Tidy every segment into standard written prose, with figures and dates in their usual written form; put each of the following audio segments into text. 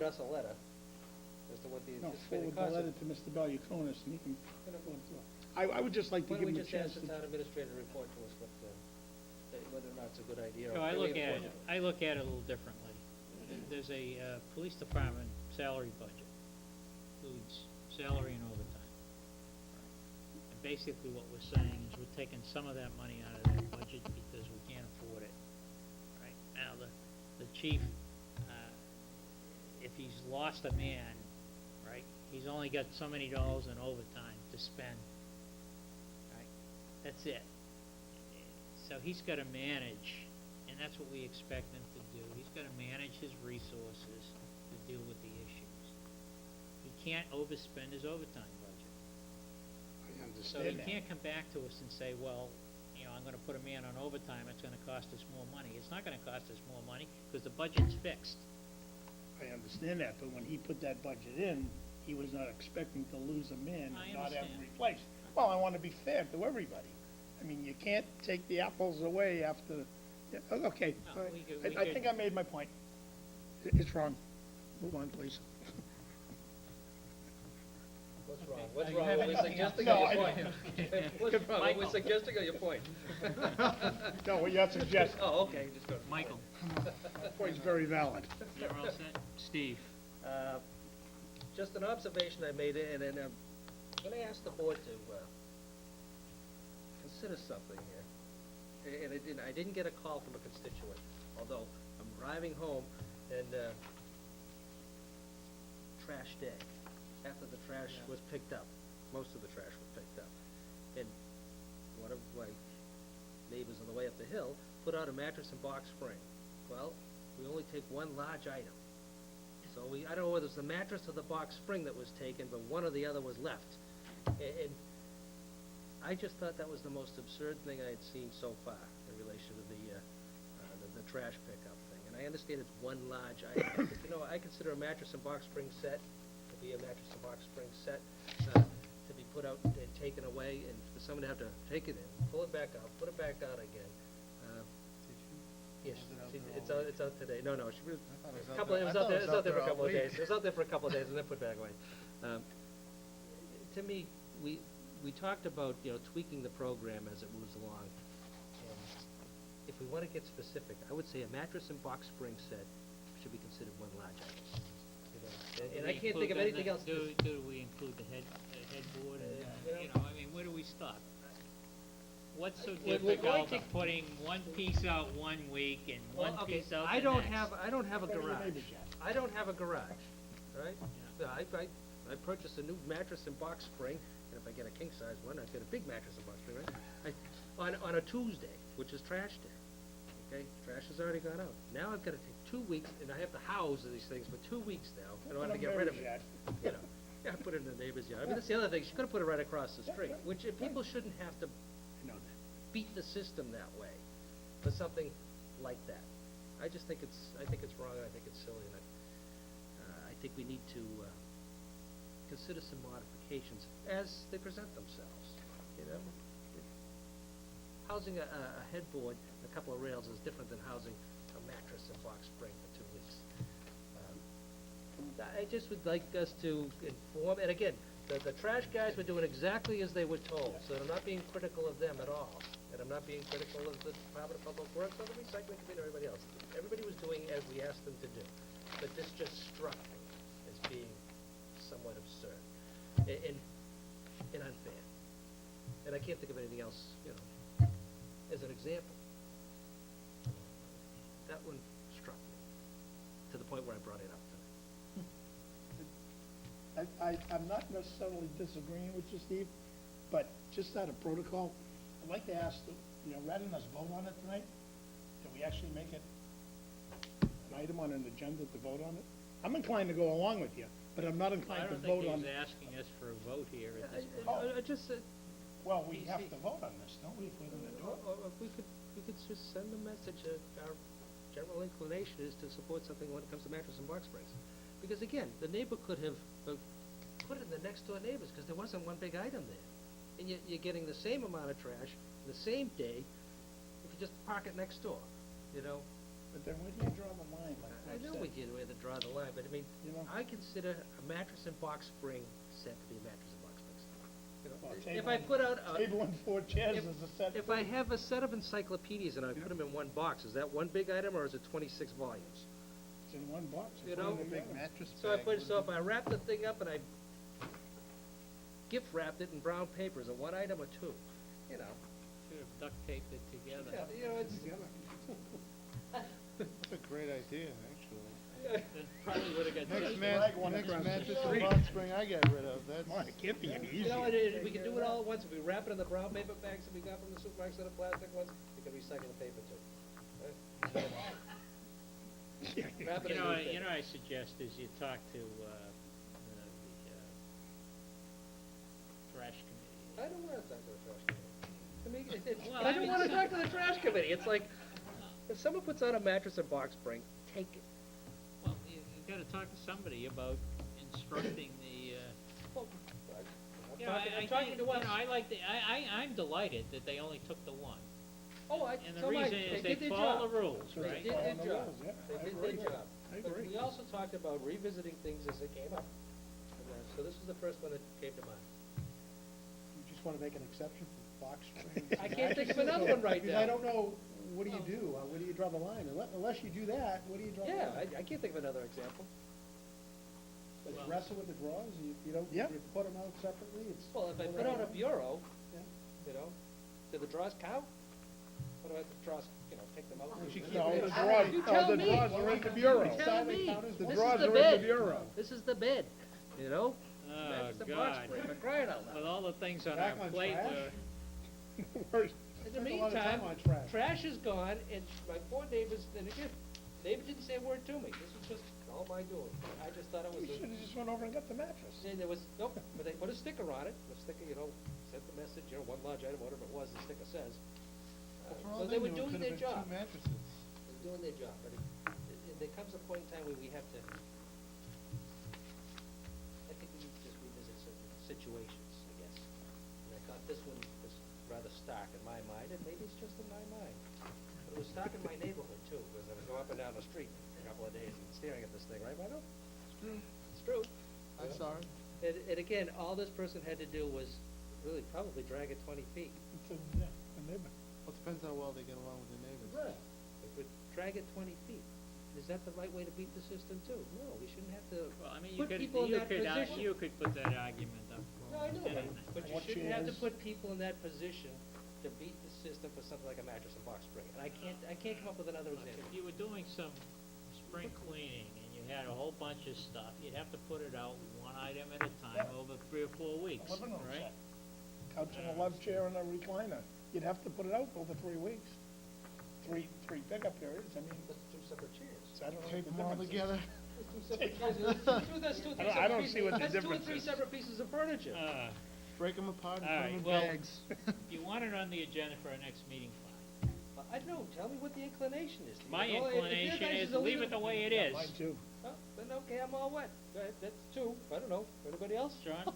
us a letter as to what the No, anticipated forward the cost letter is. to Mr. Belluconis, and he can forward it to us. I would just like to Why give don't we him a just ask chance the to. town administrator to report to us what, whether or not it's a good idea, or So I can we look at afford it, I look at it a little differently. There's a, police department salary budget, includes salary and overtime. And basically what we're saying is we're taking some of that money out of that budget because we can't afford it. Right, now the chief, if he's lost a man, right, he's only got so many dollars in overtime to spend. Right, that's it. So he's gotta manage, and that's what we expect him to do. He's gotta manage his resources to deal with the issues. He can't overspend his overtime budget. I So understand he that. can't come back to us and say, well, you know, I'm gonna put a man on overtime, it's gonna cost us more money. It's not gonna cost us more money, because the budget's fixed. I understand that, but when he put that budget in, he was not expecting to lose a man I and not have him understand. replaced. Well, I wanna be fair to everybody. I mean, you can't take the apples away after, yeah, okay, No, all right. we could- I think I made my point. It's wrong. Move on, please. What's wrong? What's you wrong? have Are we anything else? suggesting No, or I your don't. point? What's wrong? Are we Michael. suggesting or your point? No, what you're suggesting, Oh, okay, just go to the Michael, point's very valid. you're all set? Steve? Just an observation I made, and then I'm gonna ask the board to, consider something here. And I didn't get a call from a constituent, although I'm driving home and, trash day, after the trash was picked up, most of the trash was picked up. And one of my neighbors on the way up the hill put out a mattress and box spring. Well, we only take one large item. So I don't know whether it's the mattress or the box spring that was taken, but one or the other was left. And I just thought that was the most absurd thing I had seen so far in relation to the trash pickup thing. And I understand it's one large item, but, you know, I consider a mattress and box spring set to be a mattress and box spring set, to be put out and taken away, and for someone to have to take it in, pull it back out, put it back out again. Yes, it's out today. No, she was, it was out there for a couple of days. It was out there for a couple of days and then put back away. To me, we talked about, you know, tweaking the program as it moves along. And if we want to get specific, I would say a mattress and box spring set should be considered one large item. You know, and I can't think of anything else. Do we include the headboard and, you you know, I mean, where do we stop? What's so We're going difficult to- of putting one piece out one week and one piece out the I next? don't have a Go to your garage. neighbor's yard. I don't have a garage, right? Yeah. I purchased a new mattress and box spring, and if I get a king size one, I get a big mattress and box spring, right? On a Tuesday, which is trash day, okay? Trash has already gone out. Now I've gotta take 2 weeks, and I have to house these things for 2 weeks now, in order to get rid of it. You know, yeah, I put it in the neighbor's yard. I mean, that's the other thing, she could've put it right across the street, which, people shouldn't have to I know that. beat the system that way for something like that. I just think it's wrong, I think it's silly, and I think we need to, consider some modifications as they present themselves, you know? Housing a headboard, and a couple of rails is different than housing a mattress and box spring for 2 weeks. I just would like us to inform, and again, the trash guys were doing exactly as they were told, so I'm not being critical of them at all. And I'm not being critical of the Department of Public Works or the recycling committee or everybody else. Everybody was doing as we asked them to do. But this just struck me as being somewhat absurd and unfair. And I can't think of anything else, you know, as an example. That one struck me to the point where I brought it up tonight. I'm not necessarily disagreeing with you, Steve, but just out of protocol, I'd like to ask, you know, rather than us vote on it tonight, can we actually make it an item on an agenda to vote on it? I'm inclined to go along with you, but I'm not I inclined to don't think vote on. he's asking us for a vote here at this point. Oh. I just said, Well, we have to vote on this, don't we, if we're gonna do it? or if we could just send a message that our general inclination is to support something when it comes to mattress and box springs. Because again, the neighbor could have put it in the next door neighbors, because there wasn't one big item there. And you're getting the same amount of trash the same day if you just park it next door, you know? But then where do you draw the line, like I Mike know said? we get where to draw the line, but I mean, You know? I consider a mattress and box spring set to be a mattress and box spring. You know, Well, if table I and- put out a, Table and 4 chairs if- is a set. if I have a set of encyclopedias and I put them in one box, is that one big item or is it 26 volumes? It's in one box. You put it know? in a big mattress So if I wrap the thing up and I gift wrapped it in brown paper, is it one item or two? You know, Should have duct taped it together. yeah, you know, it's, That's a great idea, actually. Then probably would've got. Next Flag one next across the mattress street. and box spring I get rid of, that's. Come on, it can't be any you easier. know, we can do it all at once. If we wrap it in the brown paper bags that we got from the supermarket, instead of plastic ones, we can recycle the paper too. Right? Wrap it You in know, newspaper. I suggest is you talk to, the trash committee. I don't wanna talk to the trash committee. I mean, Well, I I don't mean, wanna so- talk to the trash committee. It's like, if someone puts out a mattress and box spring, take it. Well, you gotta talk to somebody about instructing the, Well, you know, I'm talking think, to us. You know, I'm delighted that they only took the one. Oh, And the so am I. reason is they did their follow job. the rules, So They right? did Follow their the job. rules, yeah, They I did agree. their job. I But agree. we also talked about revisiting things as they came up. And, so this is the first one that came to mind. You just wanna make an exception for box springs? I can't think of another one right Because I now. don't know, what do you do? Where do you draw the line? Unless you do that, where do you draw the Yeah, line? I can't think of another example. Like Well- wrestle with the drawers, you don't, Yeah. you put them out separately, it's. Well, if I put out a bureau, Yeah. you know, do the drawers count? Or do I have the drawers, you know, take them out? Well, she No, can't- the I- drawers, You no, tell the me. drawers are in the bureau. You tell me. count as The This is drawers the are in bed. the bureau. This is the bed, you know? Oh, Mattress and box God. spring, for crying out With loud. all the things on Back our on plate, trash? Worst. In the Spent a lot of meantime, time on trash. trash is gone, and my poor neighbors, and again, neighbor didn't say a word to me. This was just all my doing. I just thought it was We should've just went over and got the mattress. and there was, nope, but they put a sticker on it, the sticker, you know, sent the message, you know, one large item, whatever it was, the sticker says. For all So they were knew, it doing could've their been job. two mattresses. They're doing their job, but there comes a point in time where we have to, I think we need to just revisit certain situations, I guess. And I thought this one was rather stark in my mind, and maybe it's just in my mind. But it was stark in my neighborhood too, because I would go up and down the street for a couple of days and staring at this thing, right, Michael? It's true. It's true. I saw it. And again, all this person had to do was really probably drag it 20 feet. It's a, yeah, a neighbor. Well, it depends how well they get along with their neighbors. It would drag it 20 feet. Is that the right way to beat the system too? No, we shouldn't have to well, I mean, you put could, people in that position. you could put that argument up. No, I know, but you What shouldn't have to chairs? put people in that position to beat the system for something like a mattress and box spring. And I can't come up with another If example. you were doing some spring cleaning and you had a whole bunch of stuff, you'd have to put it out one item at a time Yeah. over 3 or 4 weeks, A living room right? set. Couch and a love chair and a recliner. You'd have to put it out over 3 weeks. Three pickup periods, I mean, That's two separate chairs. so I don't know Tape what the them all difference is. together. That's two separate chairs. That's two, three I separate don't pieces. see what the That's two or difference three is. separate pieces of furniture. Break them apart and All put right, them in well- bags. If you want it on the agenda for our next meeting, fine. I don't know, tell me what the inclination is. My You know, if your inclination guys' is to leave it the way it is. Mine too. Oh, then okay, I'm all wet. Go ahead, that's two. I don't know. Anybody else? John?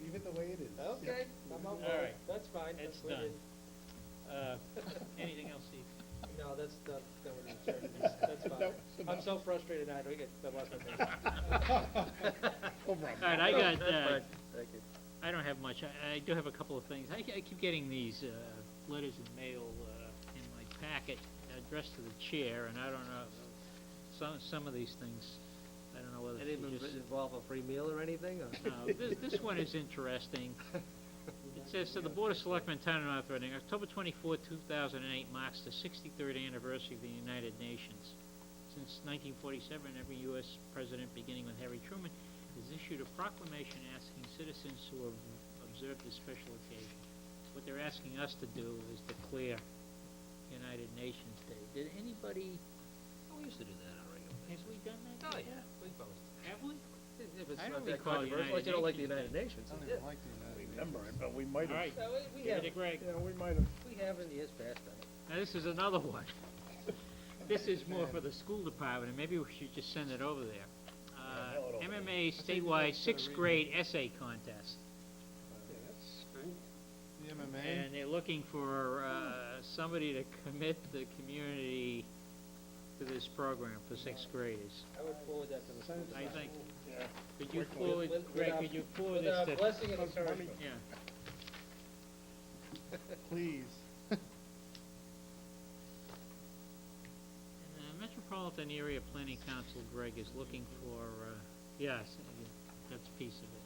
Leave it the way it is. Okay, I'm all All for right. it. That's fine. It's That's what it done. is. Anything else, Steve? No, that's going to absurdities. That's fine. That was I'm enough. so frustrated now, I lost my place. Over on All right, I got, That's fine. Thank you. I don't have much. I do have a couple of things. I keep getting these letters in mail in my packet addressed to the chair, and I don't know, some of these things, I don't know whether Any to of them just... involve a free meal or anything? Or? No, this one is interesting. It says, to the Board of Selectmen, Town of North Reading, October 24, 2008 marks the 63rd anniversary of the United Nations. Since 1947, every U.S. president, beginning with Harry Truman, has issued a proclamation asking citizens who have observed this special occasion. What they're asking us to do is declare United Nations Day. Did anybody, Oh, we used to do that on a regular have basis. we done that? Oh, before? yeah, we both. Have we? If it's I not don't that recall controversial, United like you don't like the Nations United Nations. I don't Yeah. even like the United Nations. Remember it, but we might All have. right, We give have, it to Greg. Yeah, we might have. we have in years past done it. Now, this is another one. This is more for the school department, and maybe we should just send it over there. mail it over there. MMA think you statewide guys should sixth read grade essay contest. Yeah, that's cool. The MMA. And they're looking for somebody to commit the community to this program for sixth graders. I would forward that to the school. I think, Yeah. could you With- forward, with Greg, our- could you forward With our this to? blessing and encouragement. Yeah, Please. Metropolitan Area Planning Council, Greg, is looking for, yes, that's a piece of it.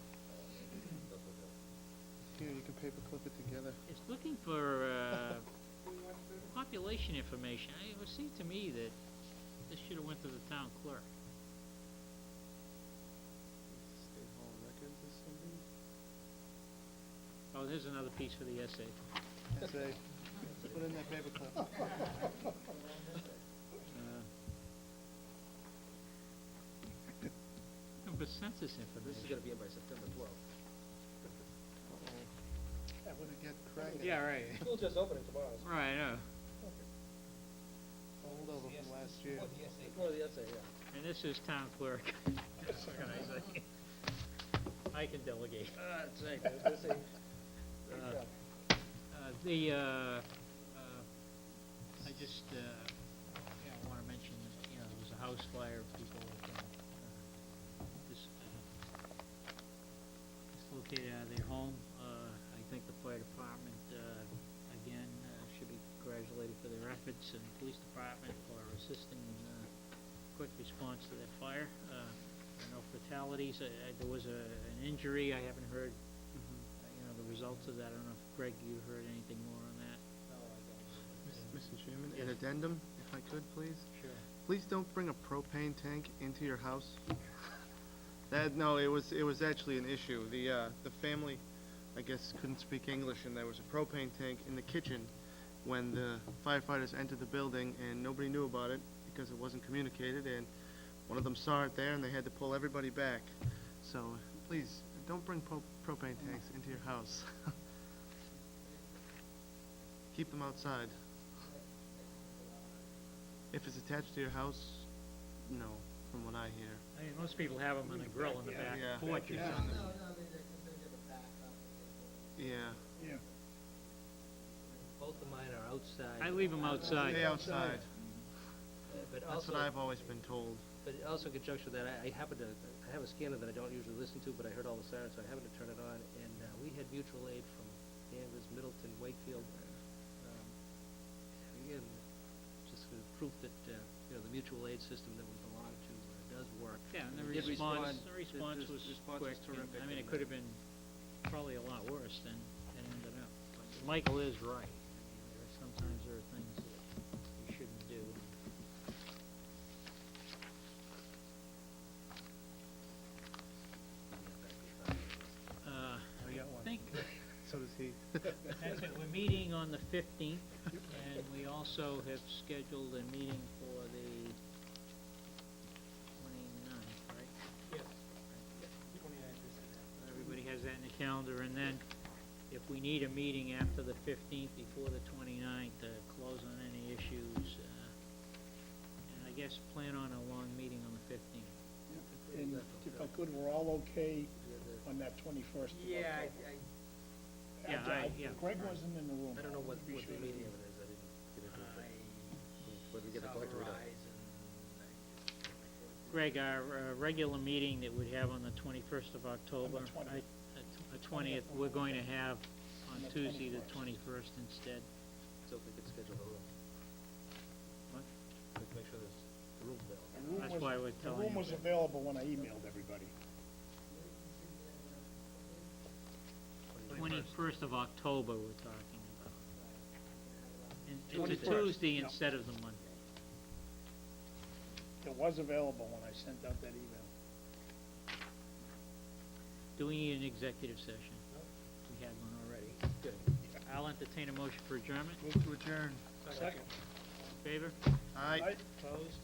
Here, you can paperclip it together. It's looking for, population information. It would seem to me that this should have went to the town clerk. State Hall Records or something? Oh, here's another piece for the essay. Say, put in that paperclip. For census This is information. gonna be in by September 12th. Yeah, would it get cracked? Yeah, right. School just opening tomorrow. Right, I know. Hold over from last year. Before the essay, yeah. And this is town clerk. What can I say? I can delegate. That's right, I was gonna say, great Uh, job. I just, wanna mention, that, there was a house fire, people, dislocated out of their home. I think the fire department, again, should be congratulated for their efforts, and the police department for assisting in, quick response to that fire. No fatalities, there was an injury, I haven't heard, the results of that. I don't know if, Greg, you heard anything more on that? Mr. Chairman, an Yes. addendum, if I could, please? Sure. Please don't bring a propane tank into your house. No, it was actually an issue. The family, I guess, couldn't speak English, and there was a propane tank in the kitchen when the firefighters entered the building, and nobody knew about it because it wasn't communicated, and one of them saw it there, and they had to pull everybody back. So, please, don't bring propane tanks into your house. Keep them outside. If it's attached to your house, no, from what I hear. I mean, most people have them on the grill in the back Yeah. porch or Yeah. something. Yeah. Yeah. Both of mine are outside. I leave them outside. Stay outside. But That's also, what I've always been told. but also in conjunction with that, I have a scanner that I don't usually listen to, but I heard all the sirens, so I happened to turn it on, and we had mutual aid from Danvers, Middleton, Wakefield. Again, just proof that, the mutual aid system that we belong to does work. Yeah, and the They did response, respond. the response The was response quick. was terrific, I mean, it and, could have been probably a lot worse than it ended up. But Michael is right. I mean, sometimes there are things that you shouldn't do. I think So does he. that's it. We're meeting on the 15th, and we also have scheduled a meeting for the 29th, right? Yes. Everybody has that in the calendar, and then if we need a meeting after the 15th, before the 29th, to close on any issues, and I guess plan on a long meeting on the 15th. And if I could, we're all okay on that 21st. Yeah, Greg wasn't in the room. I don't know what Be the sure to- meaning of it is, I didn't get into it. Whether we get the collector or not. Greg, our regular meeting that we have on the 21st of October, 20th. the 20th, we're going to have on On the Tuesday, the 21st. 21st instead. So if we could schedule a room. What? Let's make sure there's the room available. The room That's was- why we're telling The room you. was available when I emailed everybody. 21st of October we're talking about. And it's a 21st, Tuesday yeah. instead of the Monday. It was available when I sent out that email. Do we need an executive session? We had one already. Good. I'll entertain a motion for adjournment. Move to adjourn. Second. Favor? Aye. Opposed?